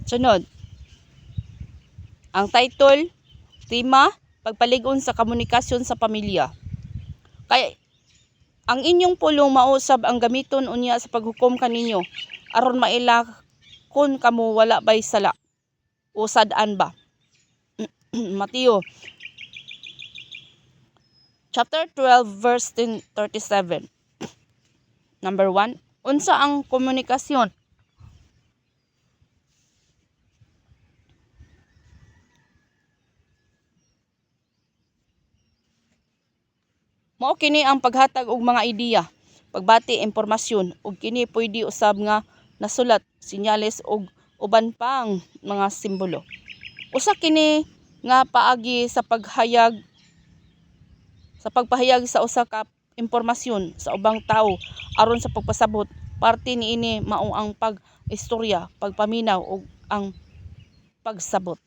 Sunod, ang title, tema, pagpaligon sa komunikasyon sa pamilya. Kay ang inyong pulong mausab ang gamiton unya sa paghukom kaninyo aron maila kun kamo wala bay sala o sad-an ba. Mateo chapter 12 verse 37. Number 1, unsa ang komunikasyon? Mao kini ang paghatag og mga ideya, pagbati impormasyon ug kini pwede usab nga nasulat, senyales ug uban pang mga simbolo. Usa kini nga paagi sa pagpahayag sa usa ka impormasyon sa ubang tawo aron sa pagpasabot. Parte niini mao ang pag-istorya, pagpaminaw ug ang pagsabot.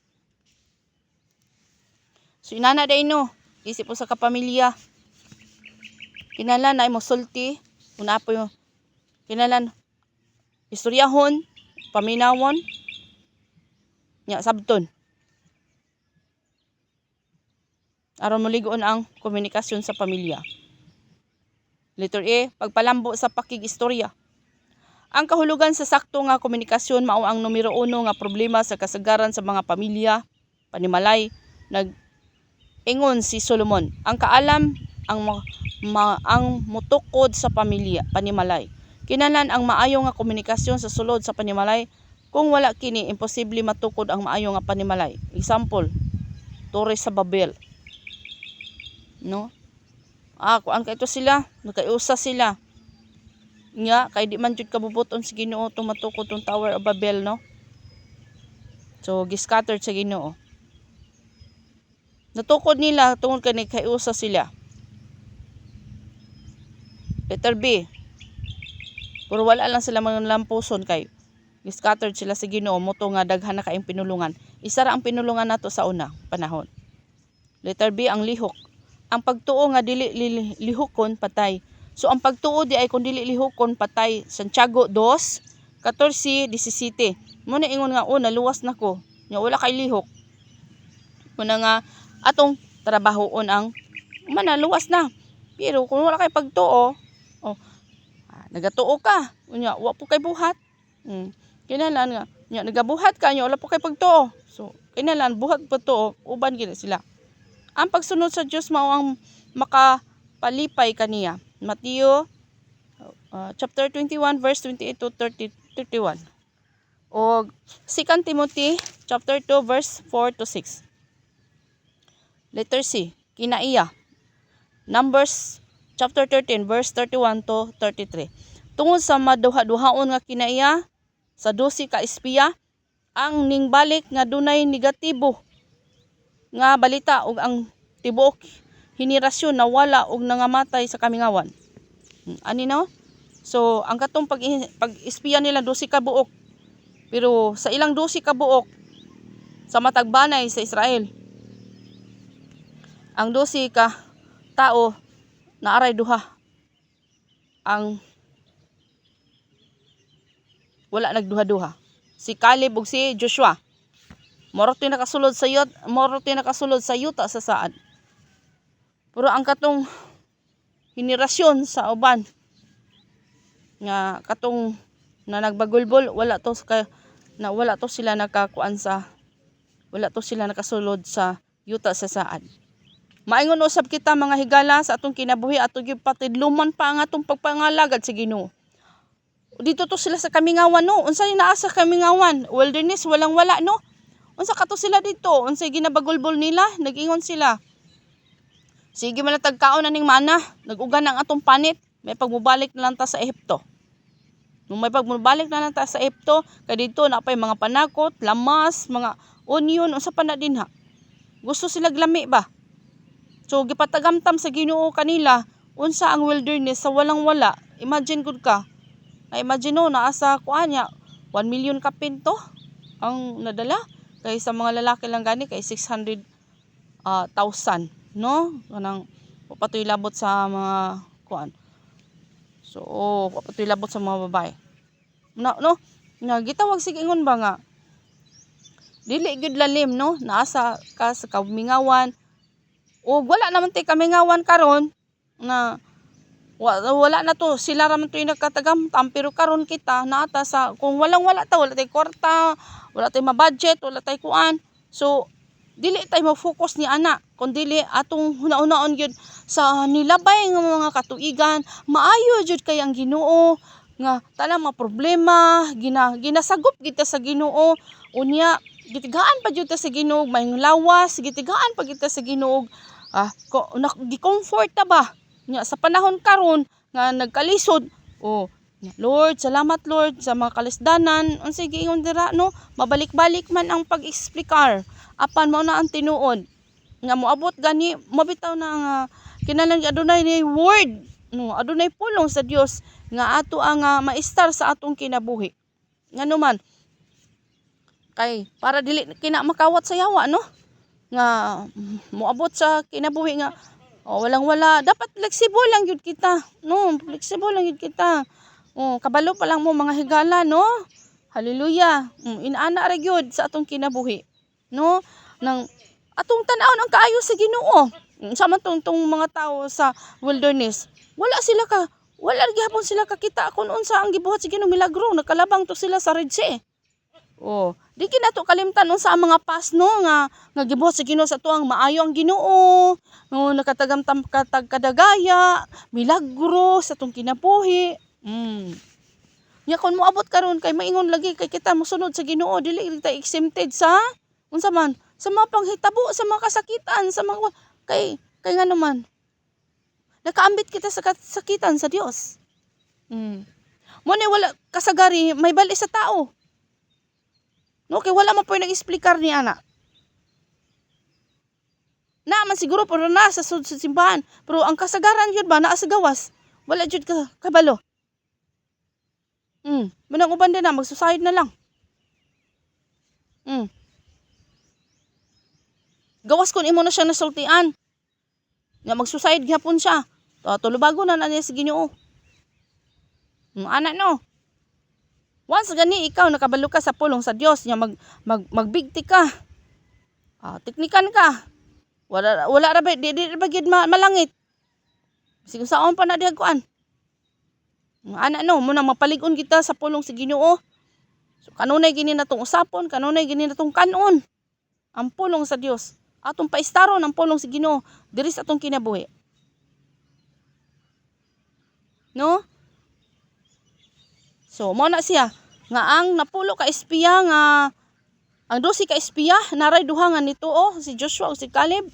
So inana day no, isip usa ka pamilya. Kinahanglan ay mosulti, una po yung kinahanglan istoryahon, paminawon, nya sabton. Aron moligon ang komunikasyon sa pamilya. Letter A, pagpalambo sa pakig-istorya. Ang kahulugan sa sakto nga komunikasyon mao ang numero 1 nga problema sa kasagaran sa mga pamilya, panimalay. Nag-ingon si Solomon, ang kaalam ang mutukod sa pamilya, panimalay. Kinahanglan ang maayo nga komunikasyon sa sulod sa panimalay. Kung wala kini, imposible matukod ang maayo nga panimalay. Example, Torre sa Babel. No? Kuan kay ito sila, nagkaiusa sila. Nga kay di man jud kabubuton sa Ginoo tong matukod tong Tower of Babel, no? So giscattered sa Ginoo. Natukod nila tungod kay nagkaiusa sila. Letter B, pero wala lang sila manlampuson kay scattered sila sa Ginoo moto nga daghan na kaayong pinulungan. Isa ra ang pinulungan nato sa una panahon. Letter B, ang lihok. Ang pagtuo nga dili lihokon patay. So ang pagtuo di ay kung dili lihokon patay. Santiago 2:14-17. Mo na ingon nga una luwas nako. Nya wala kay lihok. Muna nga atong trabahoon ang luwas na. Pero kung wala kay pagtuo, nagatuo ka, unya wa po kay buhat. Kinahanglan nga nya nagabuhat ka nya wala po kay pagtuo. So kinahanglan buhat pagtuo, uban gid sila. Ang pagsunod sa Dios mao ang makapalipay kaniya. Mateo chapter 21 verse 28-31. O 2 Timothy chapter 2 verse 4-6. Letter C, kinaiya. Numbers chapter 13 verse 31-33. Tungod sa maduha-duhaon nga kinaiya sa 12 ka espiya, ang ningbalik nga dunay negatibo nga balita ug ang tibuok henerasyon nawala ug nangamatay sa kamingawan. Ani no? So ang katong pag-espiya nila 12 ka buok. Pero sa ilang 12 ka buok sa matagbanay sa Israel, ang 12 ka tao naaray duha ang wala nagduha-duha. Si Caleb ug si Joshua. Moro ti nakasulod sa yuta sa saan. Pero ang katong henerasyon sa uban nga katong na nagbagulbol wala to sila nakasulod sa yuta sa saan. Maingon usab kita mga higala sa atong kinabuhi ato gyud patidluman pa ang atong pagpangalagad sa Ginoo. Dito to sila sa kamingawan no. Unsa ni naa sa kamingawan? Wilderness walang wala no. Unsa kato sila dito? Unsay ginabagulbol nila? Nag-ingon sila. Sige man tagkaon na ning mana, nag-ugan ang atong panit, may pagmubalik na lang ta sa Ehipto. Nung may pagmubalik na lang ta sa Ehipto, kay dito na pay mga panakot, lamas, mga onion, unsa pa na din ha. Gusto sila glami ba? So gipatagamtam sa Ginoo kanila, unsa ang wilderness sa walang wala. Imagine gud ka. Imagine no naa sa kuan nya 1 million ka pinto ang nadala. Kay sa mga lalaki lang gani kay 600,000 no kanang papatoy labot sa mga kuan. So papatoy labot sa mga babae no nga gitawag sig ingon ba nga dili gyud lalim no, naasa ka sa kamingawan. O wala naman tay kamingawan karon na wala na to, sila raman to yung nagkatagamtam, pero karon kita naata sa kung wala ta, wala tay kwarta, wala tay ma-budget, wala tay kuan. So dili tay mo-focus ni ana, kun dili atong hunaon gyud sa nilabay nga mga katuigan, maayo jud kay ang Ginoo nga tanang mga problema ginasagop kita sa Ginoo. Unya gitigaan pa jud ta sa Ginoo, may lawas gitigaan pa kita sa Ginoo. Gi-comfort ta ba nya sa panahon karon nga nagkalisod. Lord, salamat Lord sa mga kalisdanan. Unsay giingon dira no, mabalik-balik man ang pag-explicar apan mao na ang tinuod nga moabot gani mabitaw na nga kinahanglan adunay ni word no, adunay pulong sa Dios nga ato ang maistar sa atong kinabuhi. Ngano man kay para dili kina makawat sa yawa no, nga moabot sa kinabuhi nga walang-wala. Dapat flexible lang yun kita. No, flexible lang yun kita. Kabalo pa lang mo mga higala, no? Hallelujah. Inaana ra gyud sa atong kinabuhi. No? Nang atong tan-aw ang kaayo sa Ginoo. Sama tong mga tao sa wilderness. Wala gihapon sila kakita kun unsa ang gibuhat sa Ginoo milagro. Nakalabang to sila sa Red Sea. Di kinato kalimtan unsa ang mga pasno nga gibuhat sa Ginoo sa tuang maayo ang Ginoo. Nakatagamtam kadagaya, milagro sa tong kinabuhi. Nya kun moabot karon kay maingon lagi kay kita mosunod sa Ginoo, dili ta exempted sa unsa man sa mga panghitabo, sa mga kasakitan, sa mga kay ngano man nakaambit kita sa kasakitan sa Dios. Mo ni wala kasagari may bali sa tao. No, kay wala man po nag-explicar ni ana. Naman siguro pero nasa simbahan, pero ang kasagaran yun ba naa sa gawas? Wala jud ka kabalo. Manang uban din na magsuicide na lang. Gawas kun imo na siya nasultian. Nga magsuicide gyapon siya. Tulubago na niya sa Ginoo. Ana no. Once gani ikaw nakabalo ka sa pulong sa Dios nya magbigti ka. Teknikan ka. Wala ra ba di ba gid malangit. Sige saon pa na diha kuan. Ana no, muna mapalig-on kita sa pulong sa Ginoo. So kanunay gini natong usapon, kanunay gini natong kanon. Ang pulong sa Dios. Atong paistaron ang pulong sa Ginoo diri sa atong kinabuhi. No? So mo na siya nga ang napulo ka espiya nga ang 12 ka espiya naray duha nga nituo si Joshua ug si Caleb.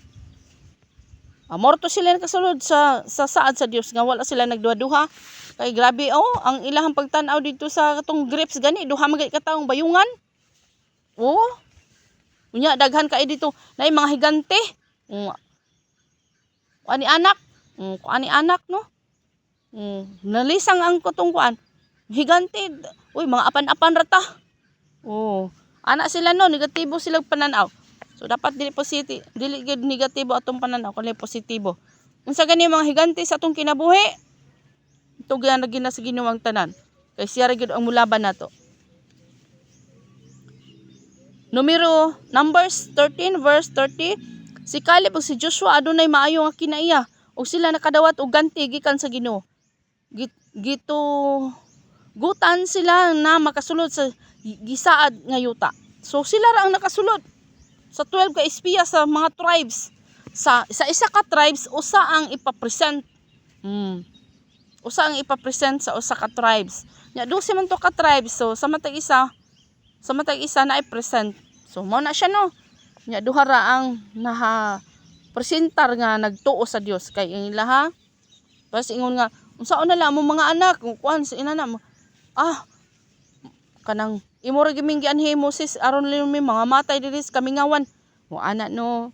Morto sila nakasulod sa saad sa Dios nga wala sila nagduha-duha. Kay grabe ang ilahang pagtan-aw dito sa katong grapes gani duha man gid ka taong bayungan. Unya daghan kay dito nay mga higante. Ani anak no. Nalisang ang katong kuan. Higante, mga apan-apan rata. Anak sila no, negatibo silang pananaw. So dapat dili gid negatibo atong pananaw, kundi positibo. Unsa gani mga higante sa atong kinabuhi? Ito gyud na sa Ginoo ang tanan. Kay siya ra gyud ang mulaban nato. Numbers 13 verse 30. Si Caleb ug si Joshua adunay maayo nga kinaiya, ug sila nakadawat og ganti gikan sa Ginoo. Gutan sila na makasulod sa gisaad nga yuta. So sila ra ang nakasulod sa 12 ka espiya sa mga tribes. Sa isa ka tribes usa ang ipapresent. Usa ang ipapresent sa usa ka tribes. Nya 12 man to ka tribes, so sa matag isa na i-present. So mo na siya no. Nya duha ra ang presentar nga nagtuo sa Dios kay ilaha. Tapos ingon nga unsa na lang mo mga anak, kuan sa inana mo. Kanang imo ra giming gianhi Moses aron limi mga matay diri sa kamingawan. Mo ana no.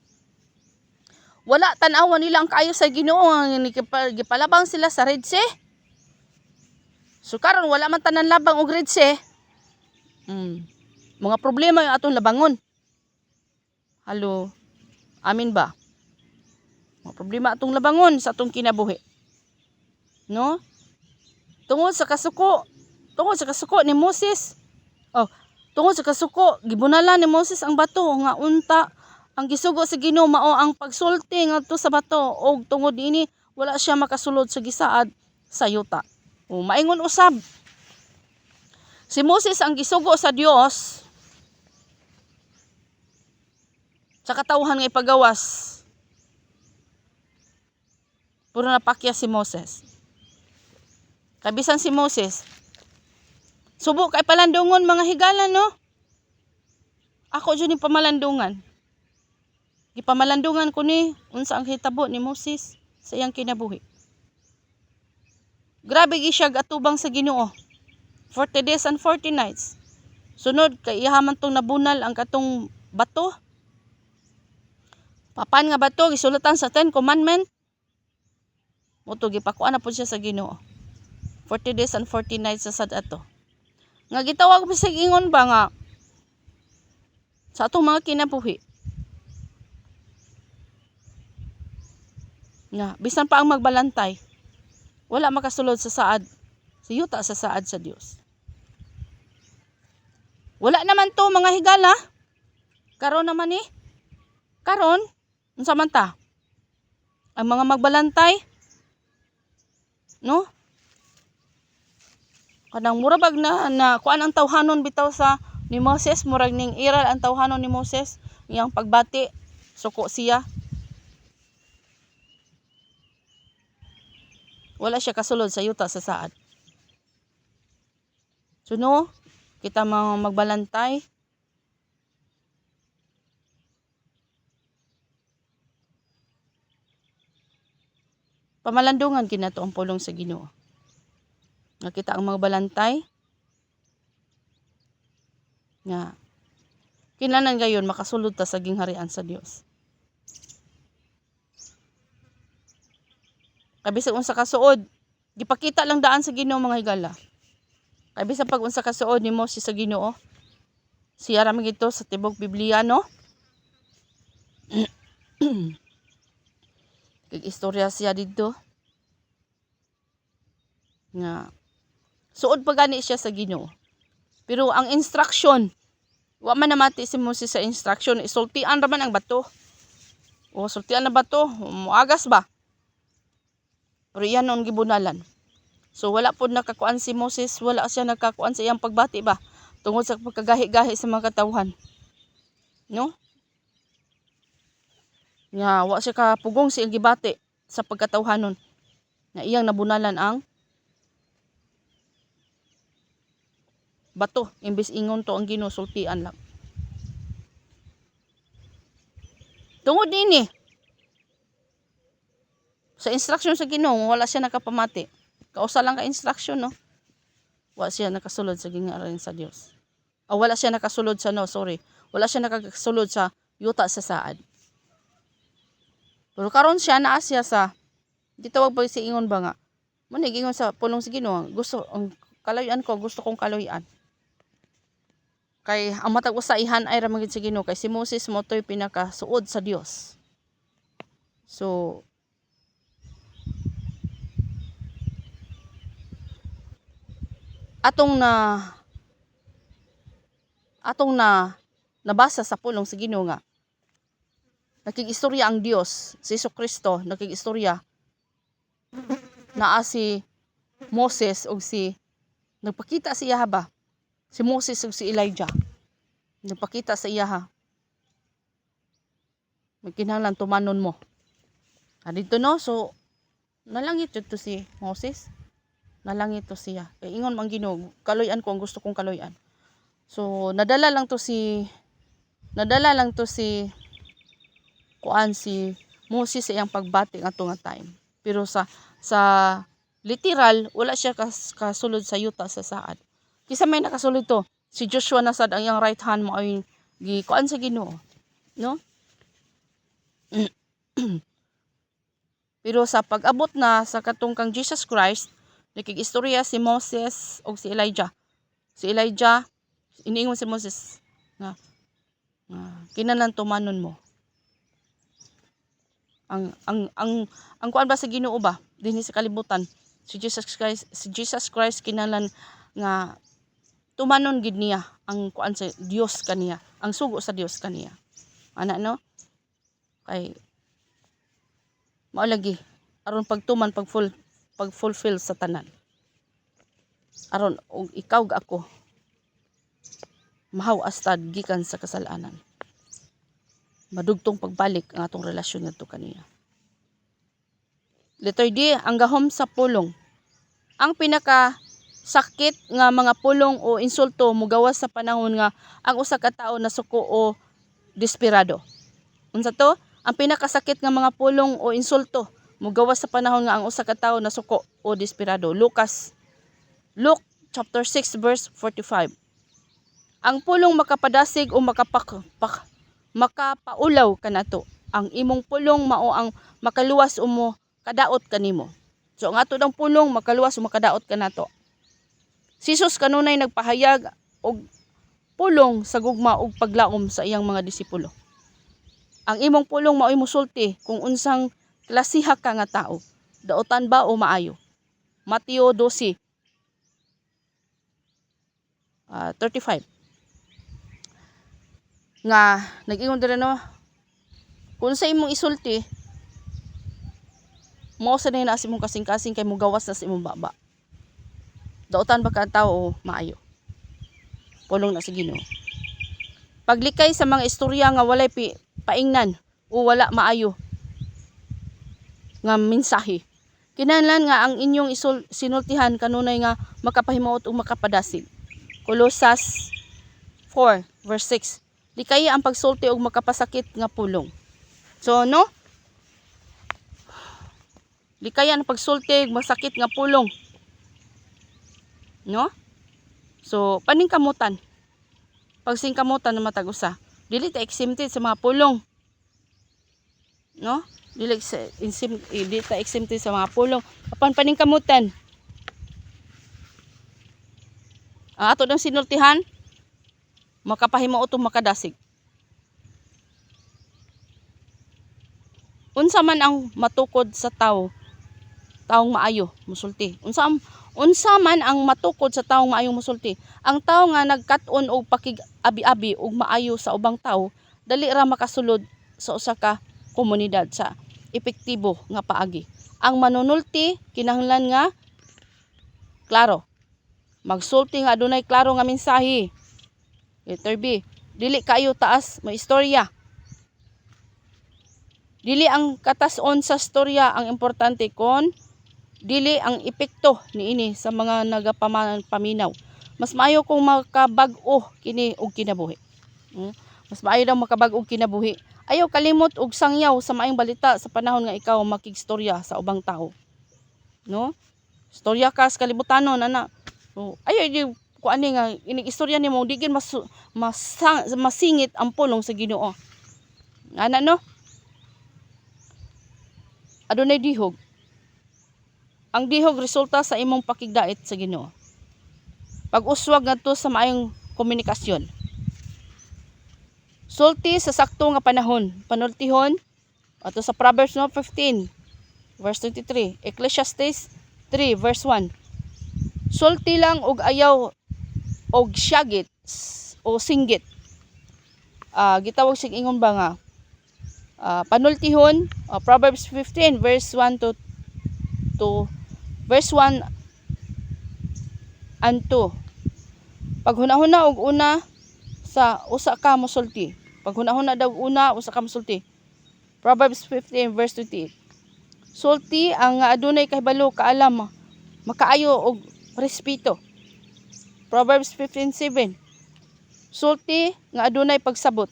Wala tan-awan nila ang kaayo sa Ginoo nga gipalabang sila sa Red Sea. So karon wala man tanan labang og Red Sea. Mga problema yung atong labangon. Halo. Amin ba? Mga problema atong labangon sa atong kinabuhi. No? Tungod sa kasuko ni Moses. Tungod sa kasuko, gibunalan ni Moses ang bato nga unta ang gisugo sa Ginoo mao ang pagsulti ngadto sa bato og tungod ini wala siya makasulod sa gisaad sa yuta. O maingon usab si Moses ang gisugo sa Dios sa katawhan nga ipagawas. Puro napakya si Moses. Kabisan si Moses. Subo kay palandungon mga higala no. Ako dyan ni pamalandungan. Gipamalandungan ko ni unsa ang hitabo ni Moses sa iyang kinabuhi. Grabe gi siya atubang sa Ginoo. 40 days and 40 nights. Sunod kay iyaman tong nabunal ang katong bato. Papan nga bato gisulatan sa 10 commandment. Moto gipakuan na pud siya sa Ginoo. 40 days and 40 nights sa sad ato. Nga gitawag bisag ingon ba nga sa atong mga kinabuhi. Nga bisan pa ang magbalantay, wala makasulod sa saad, sa yuta sa saad sa Dios. Wala naman to mga higala. Karon naman ni. Karon unsa man ta? Ang mga magbalantay no? Kanang murabag na kuan ang tawhanon bitaw sa ni Moses, murag ning iral ang tawhanon ni Moses, iyang pagbati, suko siya. Wala siya kasulod sa yuta sa saad. So no, kita mga magbalantay. Pamalandungan kinato ang pulong sa Ginoo. Nakita ang mga balantay nga kinahanglan gayon makasulod ta sa gingharian sa Dios. Kabisag unsa kasuod, gipakita lang daan sa Ginoo mga higala. Kabisag pag unsa kasuod ni Moses sa Ginoo, siya ra magito sa tibok Biblia no. Kig-istorya siya didto nga suod pa gani siya sa Ginoo. Pero ang instruction, wa man namati si Moses sa instruction, isultian ra man ang bato. O sultian na bato, muagas ba? Pero iyan noon gibunalan. So wala pod nakakuan si Moses, wala siya nakakuan sa iyang pagbati ba tungod sa pagkagahi-gahi sa mga katawhan. No? Nga wa siya kapugong sa iyang gibati sa pagkatawhanon. Na iyang nabunalan ang bato, imbis ingon to ang Ginoo sultian lang. Tungod ini sa instruction sa Ginoo wala siya nakapamati. Kausa lang ka instruction no. Wala siya nakasulod sa gingharian sa Dios. Wala siya nakasulod sa Wala siya nakasulod sa yuta sa saad. Pero karon siya naa siya sa gitawag pa si ingon ba nga. Mo ingon sa pulong sa Ginoo, gusto ang kaloy-an ko, gusto kong kaloy-an. Kay ang matag usaihan ay ra magid sa Ginoo kay si Moses mo toy pinakasuod sa Dios. So atong nabasa sa pulong sa Ginoo nga nakig-istorya ang Dios, si Jesucristo nakig-istorya naa si Moses og si nagpakita siya ba si Moses ug si Elijah nagpakita sa iya ha magkinahanglan tumanon mo dito no. So nalangit jud to si Moses, nalangit to siya kay ingon man Ginoo kaloy-an ko ang gusto kong kaloy-an. So nadala lang to si kuan si Moses sa iyang pagbati nga time. Pero sa literal wala siya kasulod sa yuta sa saad. Kisa may nakasulod to si Joshua na sad ang iyang right hand mo ay gikuan sa Ginoo no. Pero sa pag-abot na sa katong kang Jesus Christ nakig-istorya si Moses og si Elijah. Si Elijah iniingon si Moses nga kinahanglan tumanon mo. Ang kuan ba sa Ginoo ba dinhi sa kalibutan si Jesus Christ kinahanglan nga tumanon gid niya ang kuan sa Dios kaniya, ang sugo sa Dios kaniya. Ana no? Kay mao lagi aron pagtuman pag-fulfill sa tanan. Aron og ikaw ug ako mahaw astad gikan sa kasalanan. Madugtong pagbalik ang atong relasyon ngadto kaniya. Letter D, ang gahom sa pulong. Ang pinaka sakit nga mga pulong o insulto mogawas sa panahon nga ang usa ka tawo nasuko o desperado. Unsa to? Ang pinakasakit nga mga pulong o insulto mogawas sa panahon nga ang usa ka tawo nasuko o desperado. Luke chapter 6 verse 45. Ang pulong makapadasig o makapaulaw kanato. Ang imong pulong mao ang makaluwas o mo kadaot kanimo. So ang ato dang pulong makaluwas o makadaot kanato. Si Jesus kanunay nagpahayag og pulong sa gugma og paglaom sa iyang mga disipulo. Ang imong pulong mao'y musulti kung unsang klasiha ka nga tao. Daotan ba o maayo? Mateo 12 35. Nga nag-ingon dira no, kung sa imong isulti mao sa na sa imong kasing-kasing kay mugawas na sa imong baba. Daotan ba ka tao o maayo? Pulong na sa Ginoo. Paglikay sa mga istorya nga walay paingnan o wala maayo nga mensahe. Kinahanglan nga ang inyong sinultihan kanunay nga makapahimuot o makapadasig. Colossus 4 verse 6. Likaya ang pagsulti og makapasakit nga pulong. So no? Likaya ang pagsulti og masakit nga pulong. No? So paningkamutan. Pag singkamutan na matag usa, dili ta exempted sa mga pulong. No? Dili ta exempted sa mga pulong. Apan paningkamutan. Ang ato ng sinultihan makapahimuot o makadasig. Unsa man ang matukod sa taong maayo musulti. Unsa man ang matukod sa taong maayong musulti. Ang tawo nga nagkat-on og pakig-abi-abi og maayo sa ubang tawo, dali ra makasulod sa usa ka komunidad sa epektibo nga paagi. Ang manunulti kinahanglan nga klaro. Magsulti nga adunay klaro nga mensahe. Letter B, dili kayo taas mo istorya. Dili ang katas-on sa istorya ang importante kon dili ang epekto niini sa mga nagapaminaw. Mas maayo kung makabag-o kini og kinabuhi. Mas maayo daw makabag-o og kinabuhi. Ayaw kalimot og sangyaw sa maayong balita sa panahon nga ikaw makigstorya sa ubang tao. No? Istorya ka sa kalibutanon ana. So, ayaw di kuani nga ining istorya nimo digin masingit ang pulong sa Ginoo. Ana no? Adunay dihog. Ang dihog resulta sa imong pakigdait sa Ginoo. Pag-uswag ngadto sa maayong komunikasyon. Sulti sa sakto nga panahon. Panultihon ato sa Proverbs 15 verse 23, Ecclesiastes 3 verse 1. Sulti lang og ayaw og syagit o singgit. Gitawag sig ingon ba nga panultihon, Proverbs 15 verse 1 to verse 1 and 2. Paghunahuna og una sa usa ka mosulti. Paghunahuna daw una usa ka mosulti. Proverbs 15 verse 28. Sulti ang adunay kahibalo kaalam makaayo og respeto. Proverbs 15:7. Sulti nga adunay pagsabot.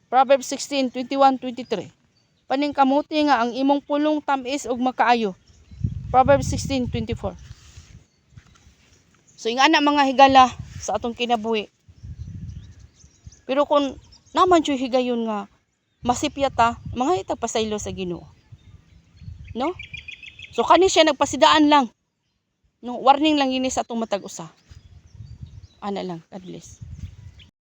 Proverbs 16:21-23. Paningkamuti nga ang imong pulong tamis og makaayo. Proverbs 16:24. So ingana mga higala sa atong kinabuhi. Pero kung naman siya higayon nga masipya ta, mga itag pasaylo sa Ginoo. No? So kani siya nagpasidaan lang. No, warning lang ini sa atong matag usa. Ana lang, God bless.